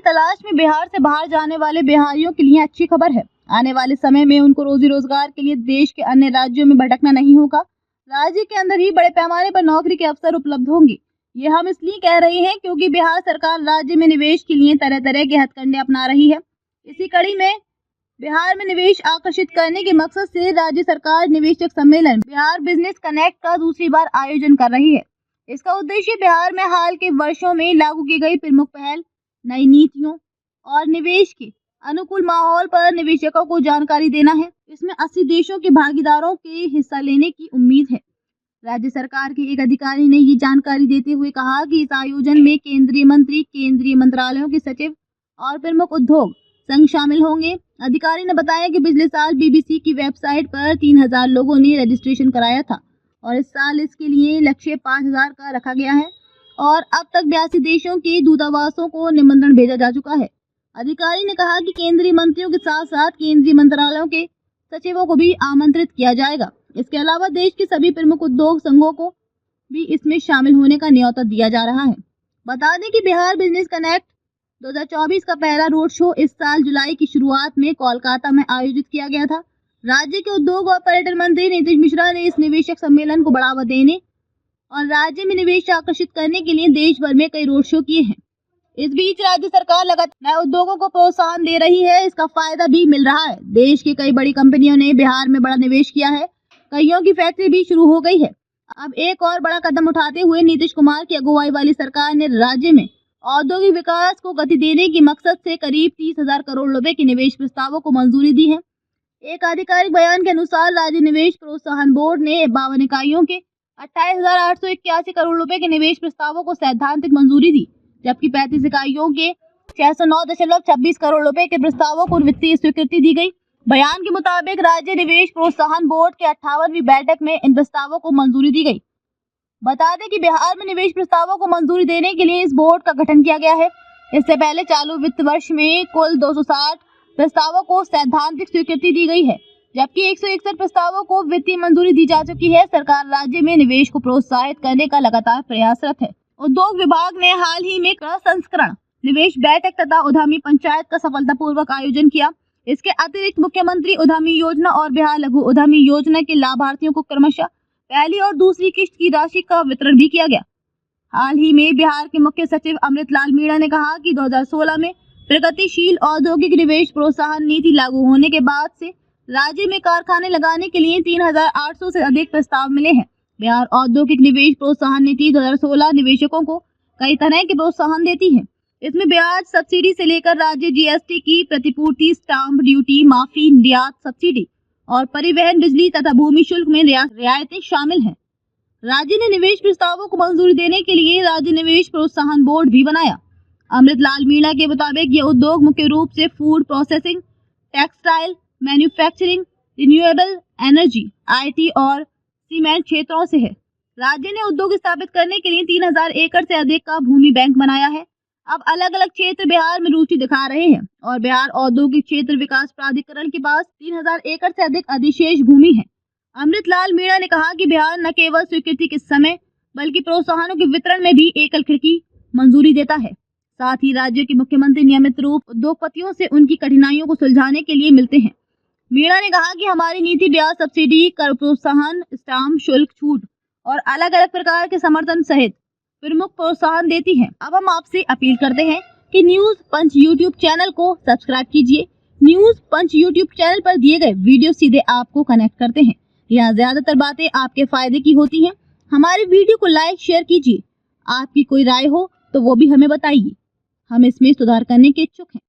तलाश में बिहार से बाहर जाने वाले बिहारियों के लिए अच्छी खबर है। आने वाले समय में उनको रोजी रोजगार के लिए देश के अन्य राज्यों में भटकना नहीं होगा। राज्य के अंदर ही बड़े पैमाने पर नौकरी के अवसर उपलब्ध होंगे। ये हम इसलिए कह रहे हैं क्योंकि बिहार सरकार राज्य में निवेश के लिए तरह तरह के हथकंडे अपना रही है। इसी कड़ी में बिहार में निवेश आकर्षित करने के मकसद से राज्य सरकार निवेशक सम्मेलन बिहार बिजनेस कनेक्ट का दूसरी बार आयोजन कर रही है। इसका उद्देश्य बिहार में हाल के वर्षों में लागू की गई प्रमुख पहल, नई नीतियों और निवेश के अनुकूल माहौल पर निवेशकों को जानकारी देना है। इसमें 80 देशों के भागीदारों के हिस्सा लेने की उम्मीद है। राज्य सरकार के एक अधिकारी ने ये जानकारी देते हुए कहा कि इस आयोजन में केंद्रीय मंत्री, केंद्रीय मंत्रालयों के सचिव और प्रमुख उद्योग संघ शामिल होंगे। अधिकारी ने बताया कि पिछले साल बीबीसी की वेबसाइट पर 3000 लोगों ने रजिस्ट्रेशन कराया था और इस साल इसके लिए लक्ष्य 5000 का रखा गया है और अब तक 82 देशों के दूतावासों को निमंत्रण भेजा जा चुका है। अधिकारी ने कहा कि केंद्रीय मंत्रियों के साथ साथ केंद्रीय मंत्रालयों के सचिवों को भी आमंत्रित किया जाएगा। इसके अलावा देश के सभी प्रमुख उद्योग संघों को भी इसमें शामिल होने का न्योता दिया जा रहा है। बता दें कि बिहार बिजनेस कनेक्ट 2024 का पहला रोड शो इस साल जुलाई की शुरुआत में कोलकाता में आयोजित किया गया था। राज्य के उद्योग और पर्यटन मंत्री नीतीश मिश्रा ने इस निवेशक सम्मेलन को बढ़ावा देने और राज्य में निवेश आकर्षित करने के लिए देश भर में कई रोड शो किए हैं। इस बीच राज्य सरकार लगातार नए उद्योगों को प्रोत्साहन दे रही है। इसका फायदा भी मिल रहा है। देश की कई बड़ी कंपनियों ने बिहार में बड़ा निवेश किया है। कईयों की फैक्ट्री भी शुरू हो गई है। अब एक और बड़ा कदम उठाते हुए नीतीश कुमार की अगुवाई वाली सरकार ने राज्य में औद्योगिक विकास को गति देने के मकसद से करीब 30,000 करोड़ रुपए के निवेश प्रस्तावों को मंजूरी दी है। एक आधिकारिक बयान के अनुसार राज्य निवेश प्रोत्साहन बोर्ड ने 52 इकाइयों के 28,881 करोड़ रुपए के निवेश प्रस्तावों को सैद्धांतिक मंजूरी दी, जबकि 35 इकाइयों के 609.26 करोड़ रुपए के प्रस्तावों को वित्तीय स्वीकृति दी गई। बयान के मुताबिक राज्य निवेश प्रोत्साहन बोर्ड के 58वीं बैठक में इन प्रस्तावों को मंजूरी दी गई। बता दें कि बिहार में निवेश प्रस्तावों को मंजूरी देने के लिए इस बोर्ड का गठन किया गया है। इससे पहले चालू वित्त वर्ष में कुल 260 प्रस्तावों को सैद्धांतिक स्वीकृति दी गई है, जबकि 161 प्रस्तावों को वित्तीय मंजूरी दी जा चुकी है। सरकार राज्य में निवेश को प्रोत्साहित करने का लगातार प्रयासरत है। उद्योग विभाग ने हाल ही में प्रसंस्करण, निवेश बैठक तथा उद्यमी पंचायत का सफलतापूर्वक आयोजन किया। इसके अतिरिक्त मुख्यमंत्री उद्यमी योजना और बिहार लघु उद्यमी योजना के लाभार्थियों को क्रमशः पहली और दूसरी किश्त की राशि का वितरण भी किया गया। हाल ही में बिहार के मुख्य सचिव अमृत लाल मीणा ने कहा कि 2016 में प्रगतिशील औद्योगिक निवेश प्रोत्साहन नीति लागू होने के बाद से राज्य में कारखाने लगाने के लिए 3,800 से अधिक प्रस्ताव मिले हैं। बिहार औद्योगिक निवेश प्रोत्साहन नीति 2016 निवेशकों को कई तरह के प्रोत्साहन देती है। इसमें ब्याज सब्सिडी से लेकर राज्य जीएसटी की प्रतिपूर्ति, स्टाम्प ड्यूटी माफी, निर्यात सब्सिडी और परिवहन, बिजली तथा भूमि शुल्क में रियायतें शामिल हैं। राज्य ने निवेश प्रस्तावों को मंजूरी देने के लिए राज्य निवेश प्रोत्साहन बोर्ड भी बनाया। अमृत लाल मीणा के मुताबिक ये उद्योग मुख्य रूप से food processing, textile, manufacturing, renewable energy, IT और सीमेंट क्षेत्रों से है। राज्य ने उद्योग स्थापित करने के लिए 3000 एकड़ से अधिक का भूमि बैंक बनाया है। अब अलग अलग क्षेत्र बिहार में रुचि दिखा रहे हैं और बिहार औद्योगिक क्षेत्र विकास प्राधिकरण के पास 3000 एकड़ से अधिक अधिशेष भूमि है। अमृत लाल मीणा ने कहा कि बिहार न केवल स्वीकृति के समय बल्कि प्रोत्साहनों के वितरण में भी एकल खिड़की मंजूरी देता है। साथ ही राज्य के मुख्यमंत्री नियमित रूप उद्योगपतियों से उनकी कठिनाइयों को सुलझाने के लिए मिलते हैं। मीणा ने कहा कि हमारी नीति ब्याज सब्सिडी, कर प्रोत्साहन, स्टाम्प शुल्क छूट और अलग अलग प्रकार के समर्थन सहित प्रमुख प्रोत्साहन देती है। अब हम आपसे अपील करते हैं कि न्यूज पंच यूट्यूब चैनल को सब्सक्राइब कीजिए। न्यूज पंच यूट्यूब चैनल पर दिए गए वीडियो सीधे आपको कनेक्ट करते हैं। यहाँ ज्यादातर बातें आपके फायदे की होती हैं। हमारे वीडियो को लाइक शेयर कीजिए। आपकी कोई राय हो तो वो भी हमें बताइए। हम इसमें सुधार करने के इच्छुक हैं।